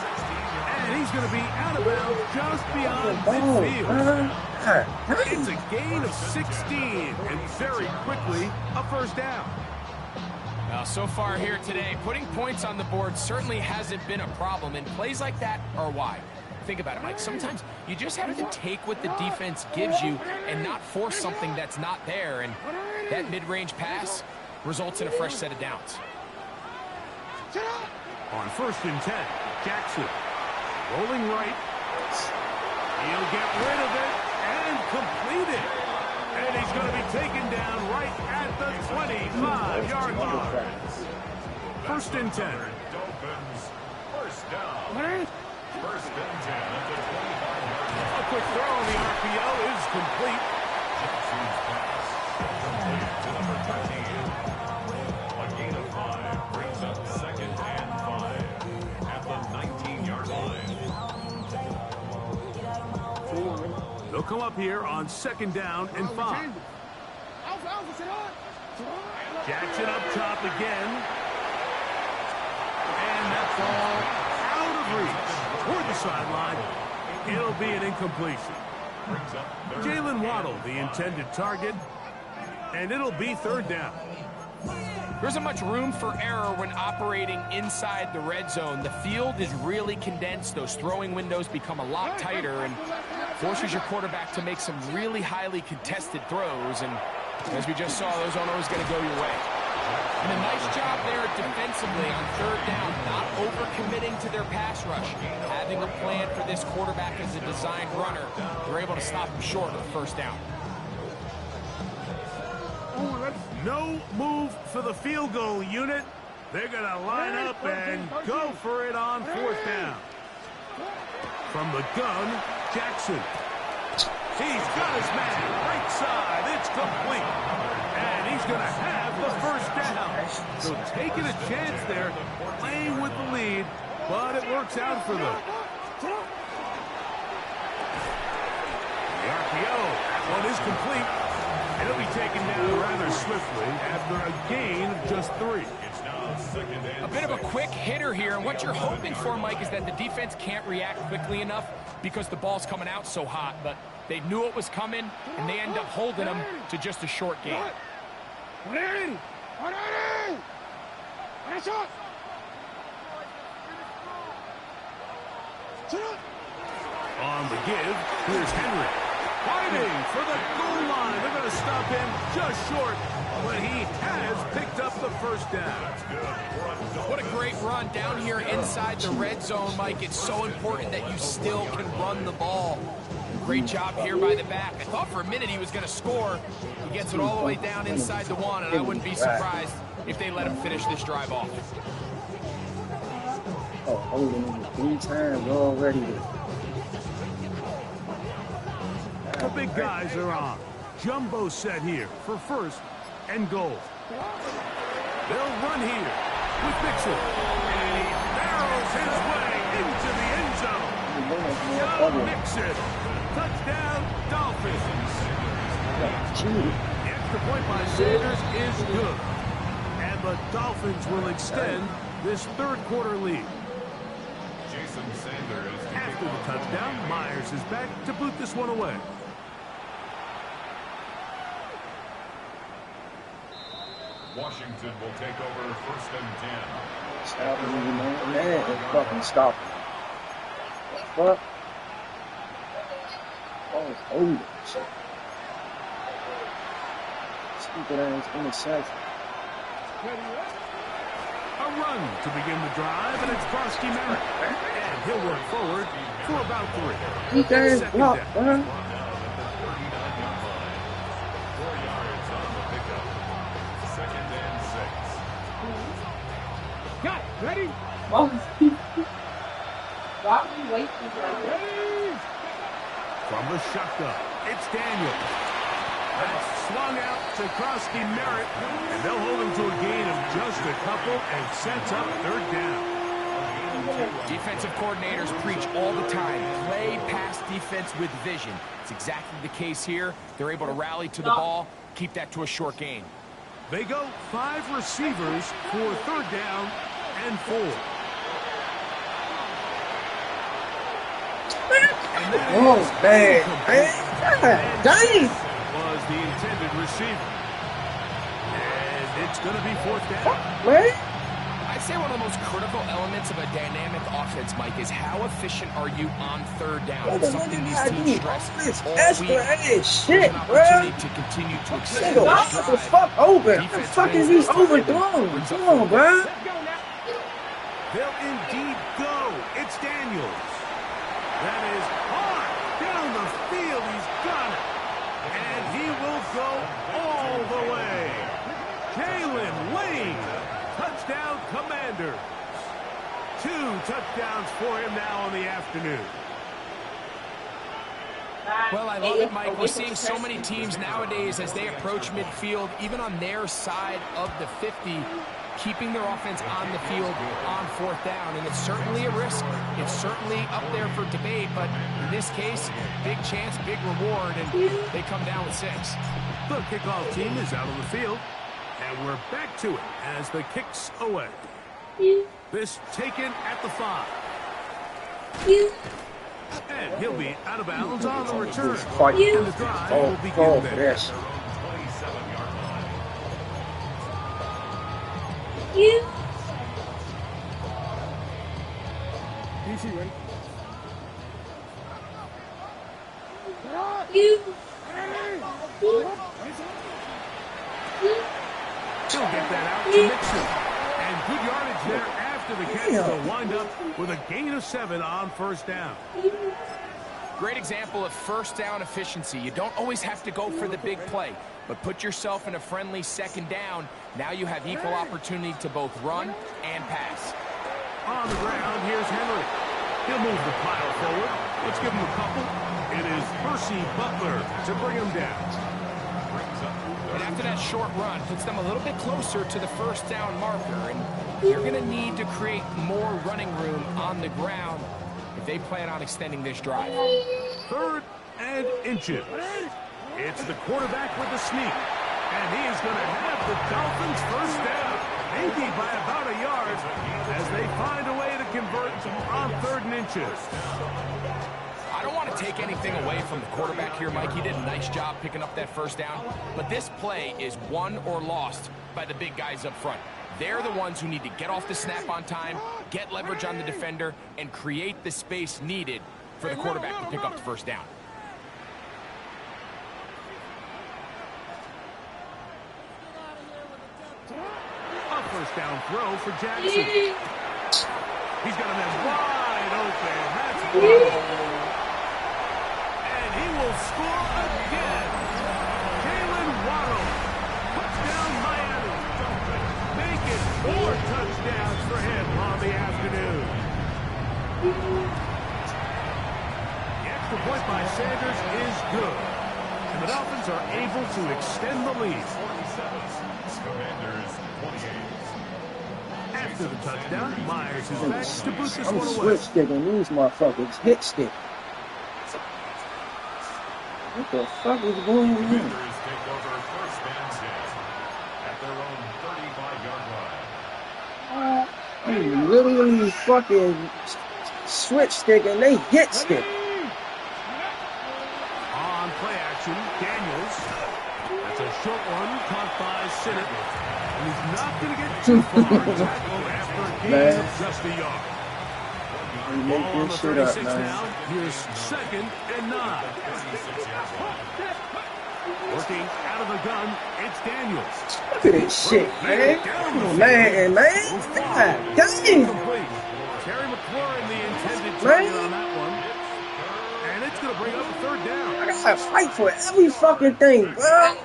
A: And he's going to be out of bounds just beyond midfield. It's a gain of 16, and very quickly, a 1st down.
D: Now, so far here today, putting points on the board certainly hasn't been a problem, and plays like that are why. Think about it, Mike. Sometimes you just have to take what the defense gives you and not force something that's not there, and that mid-range pass results in a fresh set of downs.
A: On 1st and 10, Jackson rolling right. He'll get rid of it and complete it. And he's going to be taken down right at the 25-yard line. 1st and 10.
B: Dolphins, 1st down. 1st and 10 at the 25-yard line.
A: A quick throw on the RPO is complete.
B: Jackson's pass complete to number 13. A gain of 5 brings up 2nd and 5 at the 19-yard line.
A: They'll come up here on 2nd down and 5. Jackson up top again. And that ball out of reach. Toward the sideline. It'll be an incompletion. Jalen Waddle, the intended target. And it'll be 3rd down.
D: There isn't much room for error when operating inside the red zone. The field is really condensed. Those throwing windows become a lot tighter and forces your quarterback to make some really highly contested throws. And as we just saw, those aren't always going to go your way. And a nice job there defensively on third down, not overcommitting to their pass rush. Having a plan for this quarterback as a designed runner, they're able to stop him short of the first down.
A: No move for the field goal unit. They're going to line up and go for it on fourth down. From the gun, Jackson. He's got his man right side. It's complete. And he's going to have the first down. So taking a chance there, playing with the lead, but it works out for them. The RPO, that one is complete. And he'll be taken down rather swiftly after a gain of just 3.
B: It's now second and
D: A bit of a quick hitter here, and what you're hoping for, Mike, is that the defense can't react quickly enough because the ball's coming out so hot, but they knew it was coming, and they end up holding them to just a short gain.
A: On the give, here's Henry. Fighting for the goal line. They're going to stop him just short, but he has picked up the first down.
D: What a great run down here inside the red zone, Mike. It's so important that you still can run the ball. Great job here by the back. I thought for a minute he was going to score. He gets it all the way down inside the 1, and I wouldn't be surprised if they let him finish this drive off.
E: Oh, holding him 3 times already.
A: The big guys are on. Jumbo set here for first and goal. They'll run here with Mixon. And he barrels his way into the end zone. Joe Mixon. Touchdown, Dolphins. The extra point by Sanders is good. And the Dolphins will extend this third quarter lead.
B: Jason Sanders.
A: After the touchdown, Myers is back to boot this one away.
B: Washington will take over first and 10.
E: Stop him, man. Fucking stop him. What? Oh, holy shit. Stupid ass interception.
A: A run to begin the drive, and it's Krosky Merritt. And he'll work forward for about 3.
E: You guys
A: Second
E: block,
A: down.
E: man.
B: 4 yards on the pickup. Second and 6.
C: Got it. Ready?
G: Why would you wait until
C: Ready?
A: From the shotgun, it's Daniels. That's swung out to Krosky Merritt, and they'll hold him to a gain of just a couple and sets up third down.
D: Defensive coordinators preach all the time, play pass defense with vision. It's exactly the case here. They're able to rally to the ball, keep that to a short gain.
A: They go 5 receivers for third down and 4.
E: Oh, man. God dang.
A: Was the intended receiver. And it's going to be fourth down.
E: Man.
D: I'd say one of the most critical elements of a dynamic offense, Mike, is how efficient are you on third down?
E: What
D: It's
E: the
D: something
E: fuck
D: these
E: did I
D: teams
E: do?
D: stress
E: All this
D: all
E: extra
D: week.
E: ass
D: There's
E: shit,
D: an
E: bro.
D: opportunity to continue to extend
E: Nigga,
D: this
E: what the
D: drive.
E: fuck open? What the
D: Defense
E: fuck is
D: wins
E: these
D: this time and
E: overthrown?
D: brings up
E: Come on,
D: fourth
E: bro.
C: Let's go now.
A: They'll indeed go. It's Daniels. That is hard down the field. He's got it. And he will go all the way. Jalen Lane. Touchdown, Commanders. 2 touchdowns for him now in the afternoon.
D: Well, I love it, Mike. We're seeing so many teams nowadays as they approach midfield, even on their side of the 50, keeping their offense on the field on fourth down. And it's certainly a risk. It's certainly up there for debate. But in this case, big chance, big reward, and they come down with 6.
A: The kickoff team is out on the field. And we're back to it as the kick's away. This taken at the 5. And he'll be out of bounds on the return. And the drive will begin there.
E: Yes.
C: DC, ready?
A: He'll get that out to Mixon. And good yardage there after the catch. They'll wind up with a gain of 7 on first down.
D: Great example of first down efficiency. You don't always have to go for the big play, but put yourself in a friendly second down. Now you have equal opportunity to both run and pass.
A: On the ground, here's Henry. He'll move the pile forward. Let's give him a couple. It is Percy Butler to bring him down.
D: And after that short run, puts them a little bit closer to the first down marker. And you're going to need to create more running room on the ground if they plan on extending this drive.
A: 3rd and inches. It's the quarterback with the sneak. And he is going to have the Dolphins first down. Maybe by about a yard as they find a way to convert on 3rd and inches.
D: I don't want to take anything away from the quarterback here, Mike. He did a nice job picking up that first down. But this play is won or lost by the big guys up front. They're the ones who need to get off the snap on time, get leverage on the defender, and create the space needed for the quarterback to pick up the first down.
A: A first down throw for Jackson. He's got him wide open. That's one. And he will score again. Jalen Waddle. Touchdown Miami. Make it 4 touchdowns for him on the afternoon. The extra point by Sanders is good. And the Dolphins are able to extend the lead.
B: Commanders 28.
A: After the touchdown, Myers is back to boot this
E: I'm
A: one away.
E: switch sticking these motherfuckers. Hit stick. What the fuck is going on?
B: Commanders take over first and 10 at their own 35-yard line.
E: I'm literally fucking switch sticking. They hit stick.
A: On play action, Daniels. That's a short one caught by Sinnott. And he's not going to get too far. Tackle after a gain of just a yard.
E: You
A: Ball
E: make
A: on the
E: this shit up,
A: 36
E: man.
A: now. Here's 2nd and 9. Working out of the gun, it's Daniels.
E: Look at this shit, man. Come on, man. God damn.
A: Complete. Terry McLaurin, the intended target on that one. And it's going to bring up a 3rd down.
E: I gotta fight for every fucking thing, bro.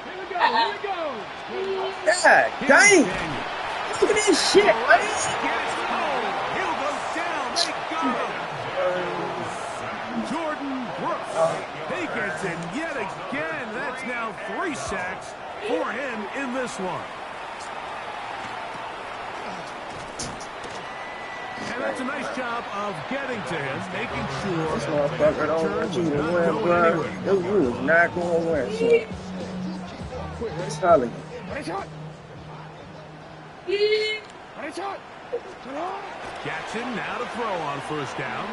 C: Here we go.
E: God dang. Look at this shit, man.
A: He'll go down. They got him. Jordan Brooks. He gets it yet again. That's now 3 sacks for him in this one. And that's a nice job of getting to him, making sure
E: This motherfucker don't want you to win, bro. You is not going to win, son. It's Holly.
A: Jackson now to throw on first down.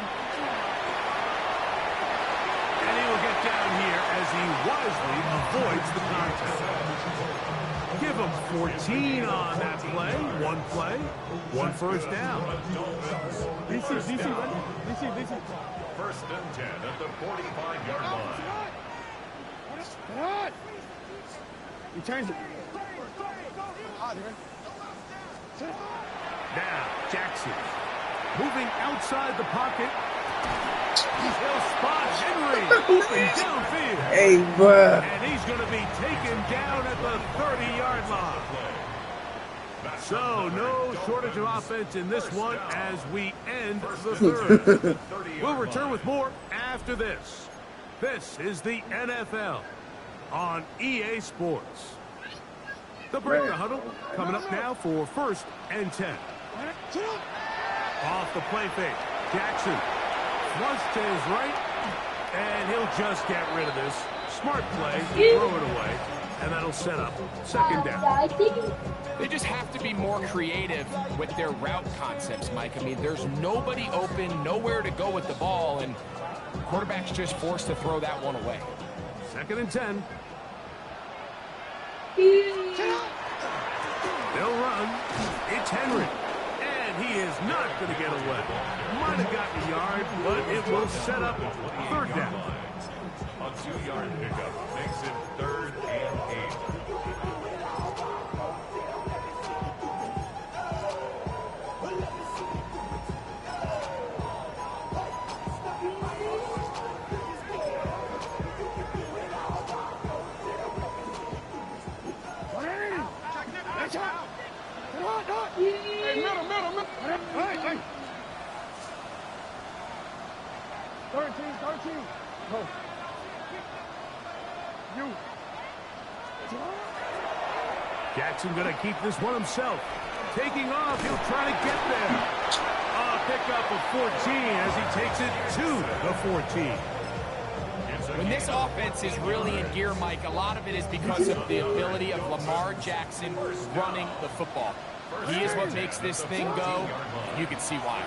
A: And he will get down here as he wisely avoids the contact. Give him 14 on that play. 1 first down.
C: DC, ready? DC.
B: First and 10 at the 45-yard line.
C: He turns it.
A: Now, Jackson moving outside the pocket. He'll spot Henry open downfield.
E: Hey, bro.
A: And he's going to be taken down at the 30-yard line. So, no shortage of offense in this one as we end the 3rd. We'll return with more after this. This is the NFL on EA Sports. The break the huddle coming up now for 1st and 10. Off the play fake. Jackson flush to his right, and he'll just get rid of this. Smart play, throw it away, and that'll set up 2nd down.
D: They just have to be more creative with their route concepts, Mike. I mean, there's nobody open, nowhere to go with the ball, and the quarterback's just forced to throw that one away.
A: 2nd and 10. They'll run. not going to get away. Might have gotten a yard, but it will set up third down.
B: A 2-yard pickup makes it 3rd and 8.
C: Hey, middle. Hey. 13. Go. You.
A: Jackson going to keep this one himself. Taking off, he'll try to get there. Pickup of 14 as he takes it to the 14.
D: When this offense is really in gear, Mike, a lot of it is because of the ability of Lamar Jackson running the football. He is what makes this thing go. You can see why.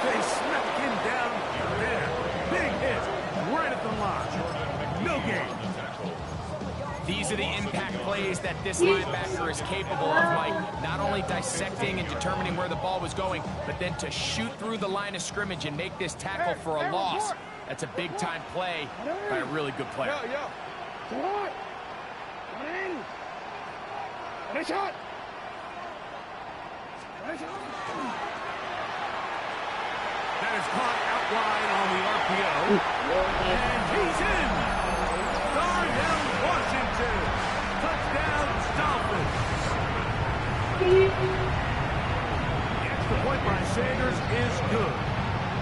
A: They smack him down there. Big hit right at the line. No gain.
D: These are the impact plays that this linebacker is capable of, Mike. Not only dissecting and determining where the ball was going, but then to shoot through the line of scrimmage and make this tackle for a loss. That's a big-time play by a really good player.
C: Shot.
A: That is caught out wide on the RPO. And he's in. Darnell Washington. Touchdown, Dolphins. The extra point by Sanders is good.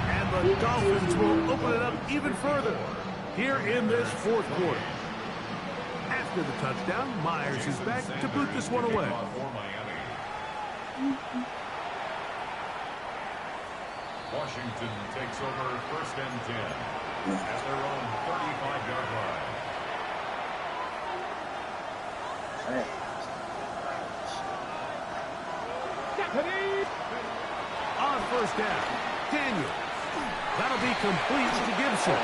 A: And the Dolphins will open it up even further here in this fourth quarter. After the touchdown, Myers is back to boot this one away.
B: Washington takes over 1st and 10 at their own 35-yard line.
A: On 1st down, Daniel. That'll be complete to Gibson.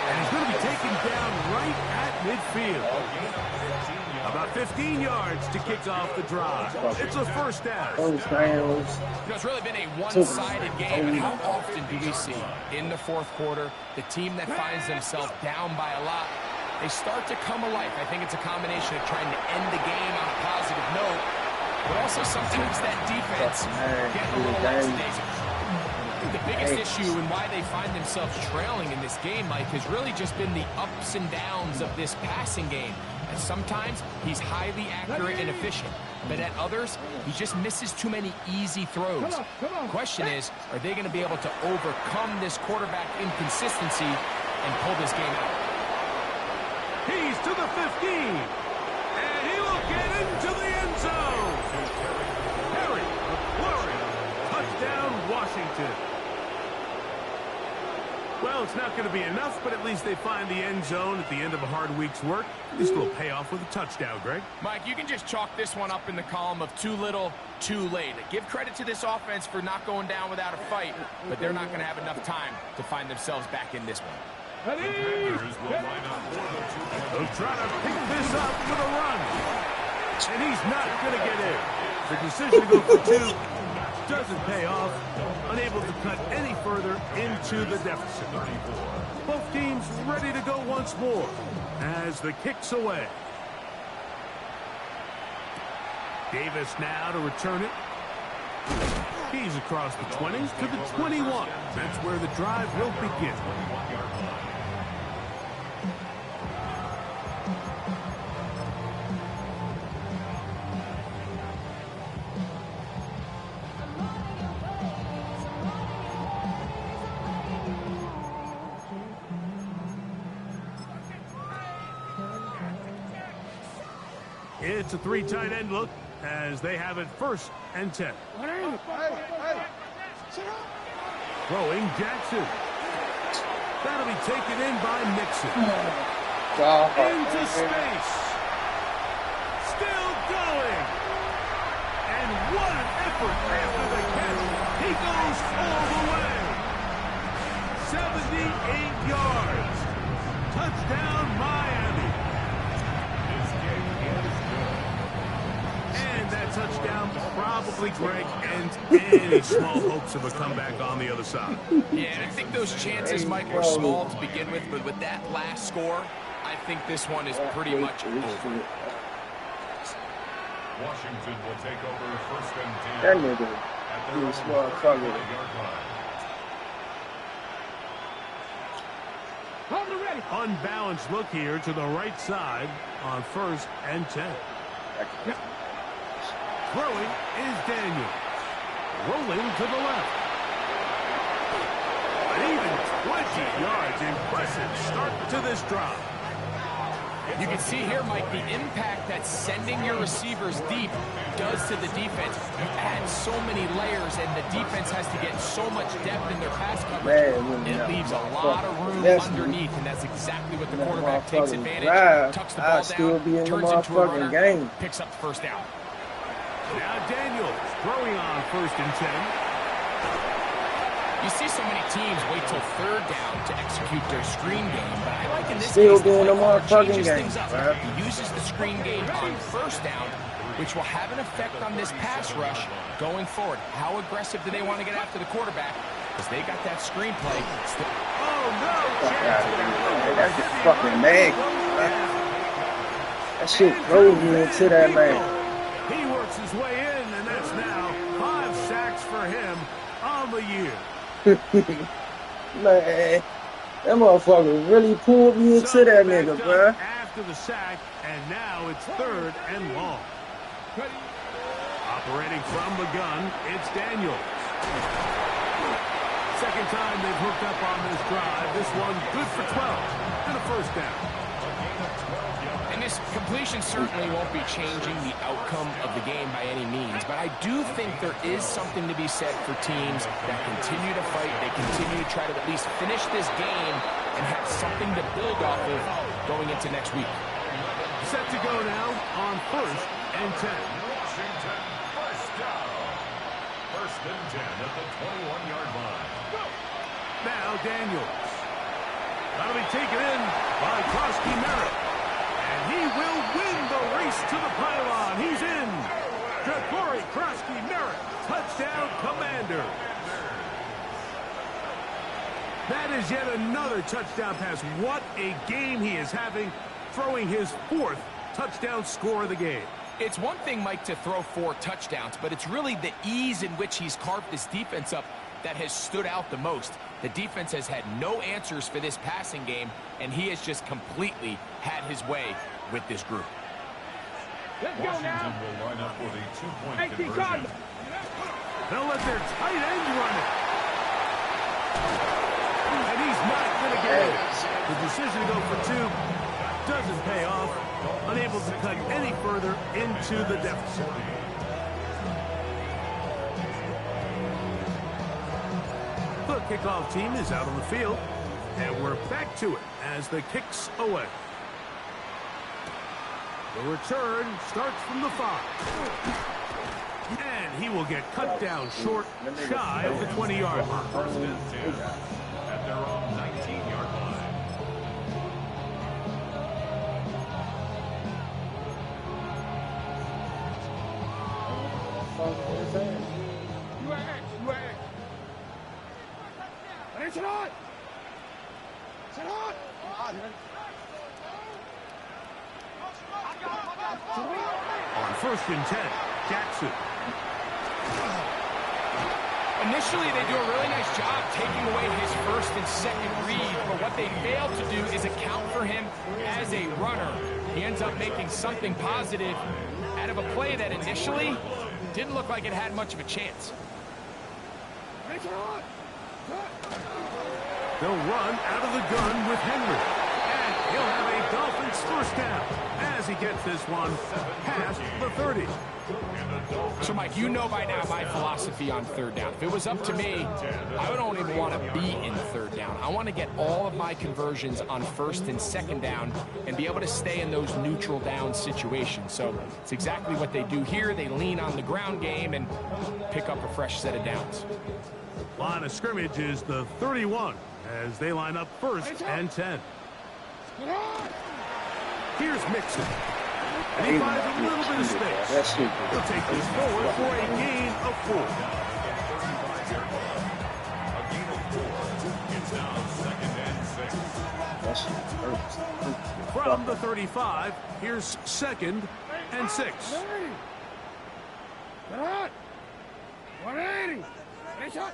A: And he's going to be taken down right at midfield. About 15 yards to kick off the drive. It's a 1st down.
D: It's really been a one-sided game. And how often do we see in the 4th quarter the team that finds themselves down by a lot, they start to come alive? I think it's a combination of trying to end the game on a positive note, but also sometimes that defense getting a little lackadaisical. The biggest issue and why they find themselves trailing in this game, Mike, has really just been the ups and downs of this passing game. And sometimes he's highly accurate and efficient, but at others, he just misses too many easy throws. The question is, are they going to be able to overcome this quarterback inconsistency and pull this game out?
A: He's to the 15, and he will get into the end zone. Harry McLaurin, touchdown, Washington. Well, it's not going to be enough, but at least they find the end zone at the end of a hard week's work. At least we'll pay off with a touchdown, Greg.
D: Mike, you can just chalk this one up in the column of too little, too late. Give credit to this offense for not going down without a fight, but they're not going to have enough time to find themselves back in this one.
A: They'll try to pick this up with a run. And he's not going to get in. The decision to go for 2 doesn't pay off. Unable to cut any further into the deficit. Both teams ready to go once more as the kick's away. Davis now to return it. He's across the 20s to the 21. That's where the drive will begin. It's a 3 tight end look as they have it 1st and 10. Throwing Jackson. That'll be taken in by Nixon. Into space. Still going. And what an effort after the catch. He goes all the way. 78 yards. Touchdown, Miami. And that that touchdown probably, Greg, ends any small hopes of a comeback on the other side.
D: Yeah, and I think those chances, Mike, were small to begin with, but with that last score, I think this one is pretty much over.
B: Washington will take over first and 10.
E: That nigga, he was small fucker.
A: Unbalanced look here to the right side on first and 10. Throwing is Daniel. Rolling to the left. An even 20 yards. Impressive start to this drive.
D: You can see here, Mike, the impact that sending your receivers deep does to the defense. You add so many layers, and the defense has to get so much depth in their pass coverage. It leaves a lot of room underneath, and that's exactly what the quarterback takes advantage. Tucks the ball down, turns into a runner, picks up the first down.
A: Now Daniels throwing on first and 10.
D: You see so many teams wait till third down to execute their screen game, but I like in this
E: Still
D: case
E: doing
D: the
E: the
D: play caller
E: motherfucking
D: changes
E: game,
D: things up.
E: right?
D: He uses the screen game on first down, which will have an effect on this pass rush going forward. How aggressive do they want to get after the quarterback? Because they got that screen play.
A: Oh, no!
E: That's just fucking mag. That shit drove me into that man.
A: He works his way in, and that's now 5 sacks for him on the year.
E: Man, that motherfucker really pulled me into that nigga, bro.
A: After the sack, and now it's third and long. Operating from the gun, it's Daniels. Second time they've hooked up on this drive. This one good for 12 and a first down.
D: And this completion certainly won't be changing the outcome of the game by any means, but I do think there is something to be said for teams that continue to fight. They continue to try to at least finish this game and have something to build off of going into next week.
A: Set to go now on first and 10.
B: Washington, first down. First and 10 at the 21-yard line.
A: Now Daniels. That'll be taken in by Krosky Merritt. And he will win the race to the pylon. He's in. Gregory Krosky Merritt, touchdown Commander. That is yet another touchdown pass. What a game he is having, throwing his 4th touchdown score of the game.
D: It's one thing, Mike, to throw 4 touchdowns, but it's really the ease in which he's carved this defense up that has stood out the most. The defense has had no answers for this passing game, and he has just completely had his way with this group.
C: Let's go
B: Washington
C: now.
B: will line up with a 2-point
C: Hey, keep
B: conversion.
C: going.
A: They'll let their tight end run it. And he's not going to get it. The decision to go for 2 doesn't pay off. Unable to cut any further into the deficit. The kickoff team is out on the field, and we're back to it as the kick's away. The return starts from the 5. And he will get cut down short, shy of the 20-yard line.
B: First and 10 at their own 19-yard line.
C: You are X. You are X. Attention on. Sit on.
A: On first and 10, Jackson.
D: Initially, they do a really nice job taking away his first and second read, but what they fail to do is account for him as a runner. He ends up making something positive out of a play that initially didn't look like it had much of a chance.
C: Attention on.
A: They'll run out of the gun with Henry. And he'll have a Dolphins first down as he gets this one past the 30.
D: So, Mike, you know by now my philosophy on third down. If it was up to me, I don't even want to be in third down. I want to get all of my conversions on first and second down and be able to stay in those neutral down situations. So it's exactly what they do here. They lean on the ground game and pick up a fresh set of downs.
A: Line of scrimmage is the 31 as they line up first and 10. Here's Mixon. And he finds a little bit of space.
E: that shit.
A: He'll take this forward for a gain of 4.
B: It's now 2nd and 6.
E: That shit hurts.
A: From the 35, here's 2nd and 6.
C: 180. Get hot. 180. Hey, shot.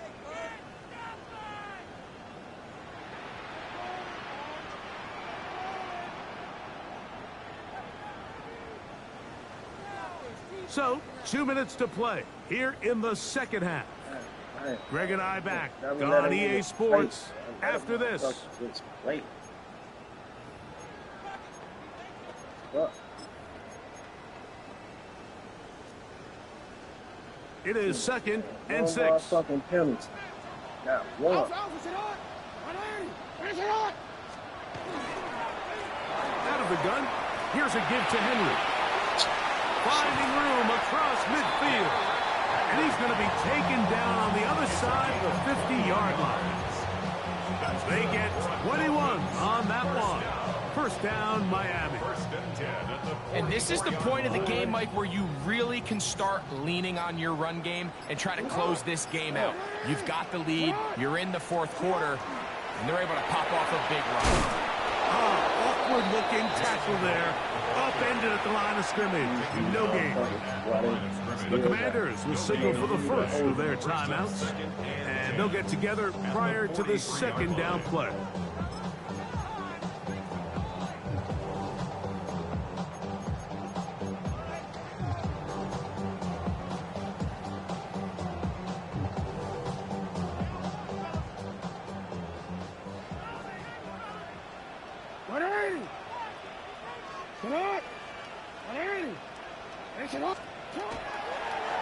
A: So, 2 minutes to play here in the second half. Greg and I back on EA Sports after this.
E: Wait.
A: It is 2nd and 6.
E: Fucking penalty. Now, one.
C: Alpha, sit hot. 180. Finish it hot.
A: Out of the gun. Here's a give to Henry. Finding room across midfield. And he's going to be taken down on the other side of the 50-yard line. They get 21 on that one. First down, Miami.
D: And this is the point of the game, Mike, where you really can start leaning on your run game and try to close this game out. You've got the lead. You're in the 4th quarter, and they're able to pop off a big run.
A: Awkward-looking tackle there. Upended at the line of scrimmage. No game. The Commanders will signal for the first of their timeouts, and they'll get together prior to the 2nd down play.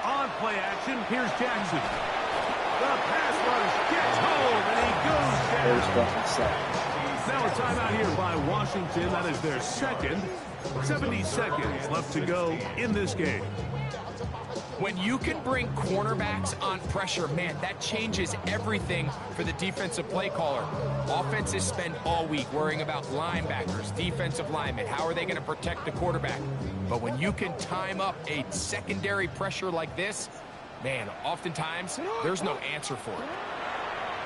A: On play action, here's Jackson. The pass rush gets home, and he goes down. Now a timeout here by Washington. That is their 2nd. 70 seconds left to go in this game.
D: When you can bring cornerbacks on pressure, man, that changes everything for the defensive play caller. Offenses spend all week worrying about linebackers, defensive linemen. How are they going to protect the quarterback? But when you can time up a secondary pressure like this, man, oftentimes there's no answer for it.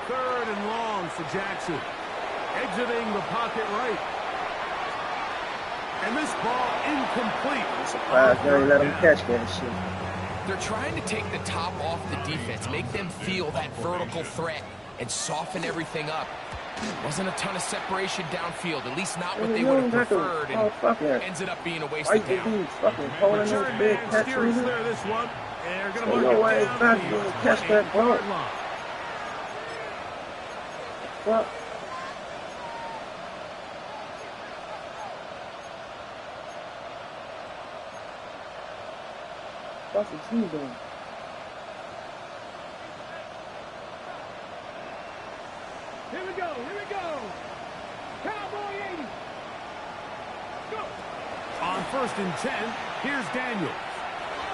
A: 3rd and long for Jackson. Exiting the pocket right. And this ball incomplete.
E: I'm surprised they let him catch that shit.
D: They're trying to take the top off the defense, make them feel that vertical threat, and soften everything up. Wasn't a ton of separation downfield, at least not what they would have preferred, and ends up being a wasted down.
A: Journeyman steers clear this one. They're going to mark it down to the
E: catch that ball.
A: 28-yard line.
E: Fuck. What's the team doing?
C: Here we go. Cowboy 80. Go.
A: On 1st and 10, here's Daniels.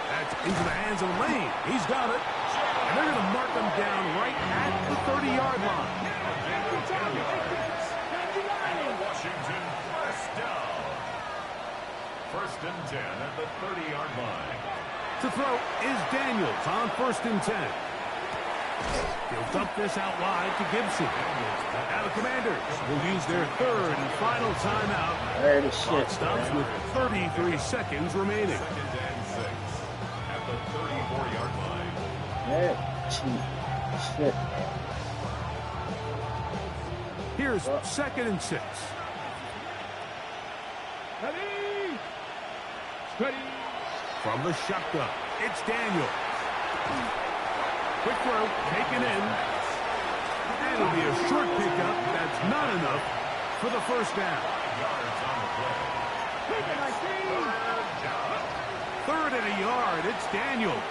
A: That's into the hands of Lane. He's got it. And they're going to mark him down right at the 30-yard line.
B: Washington, first down. 1st and 10 at the 30-yard line.
A: To throw is Daniels on 1st and 10. He'll dump this out wide to Gibson. Now the Commanders will use their 3rd and final timeout. Clock stops with 33 seconds remaining.
B: 2nd and 6 at the 34-yard line.
E: Yeah, shit.
A: Here's 2nd and 6.
C: Ready. Steady.
A: From the shotgun, it's Daniels. Quick throw, taken in. And it'll be a short pickup. That's not enough for the first down.
B: Yards on the play.
A: 3rd and a yard. It's Daniels.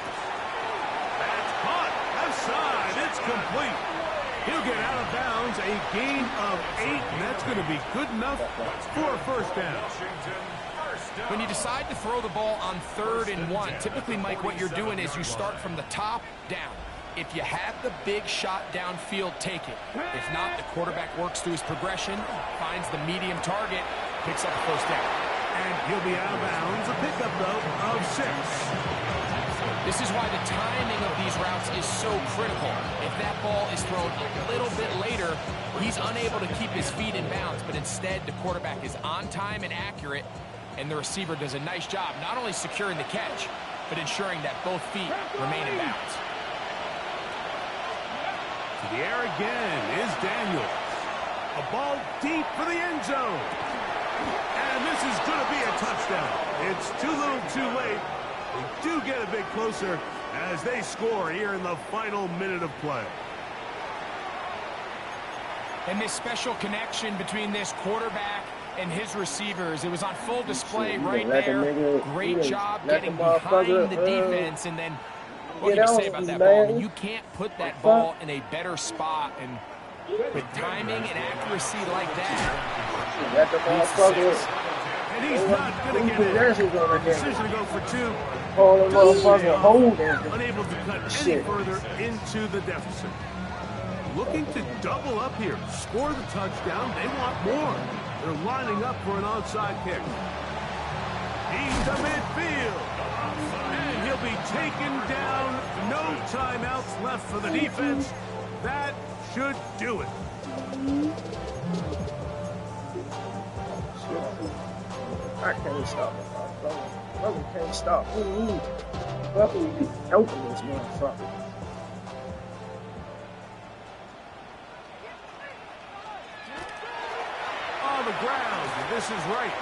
A: That's caught. Left side. It's complete. He'll get out of bounds. A gain of 8. And that's going to be good enough for a first down.
D: When you decide to throw the ball on 3rd and 1, typically, Mike, what you're doing is you start from the top down. If you have the big shot downfield, take it. If not, the quarterback works through his progression, finds the medium target, picks up the first down.
A: And he'll be out of bounds. A pickup, though, of 6.
D: This is why the timing of these routes is so critical. If that ball is thrown a little bit later, he's unable to keep his feet in bounds, but instead the quarterback is on time and accurate, and the receiver does a nice job not only securing the catch, but ensuring that both feet remain in bounds.
A: To the air again is Daniels. A ball deep for the end zone. And this is going to be a touchdown. It's too little too late. They do get a bit closer as they score here in the final minute of play.
D: And this special connection between this quarterback and his receivers, it was on full display right there. Great job getting behind the defense. And then, what can you say about that ball? I mean, you can't put that ball in a better spot. And with timing and accuracy like that,
A: and he's not going to get it. Decision to go for 2. Unable to cut any further into the deficit. Looking to double up here. Score the touchdown. They want more. They're lining up for an onside kick. He's to midfield. And he'll be taken down. No timeouts left for the defense. That should do it.
E: I can't stop it, brother. Can't stop me. Brother, you be helping this motherfucker.
A: On the ground, this is right.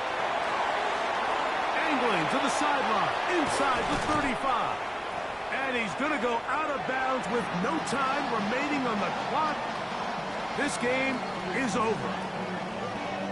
A: Angling to the sideline, inside the 35. And he's going to go out of bounds with no time remaining on the clock. This game is over.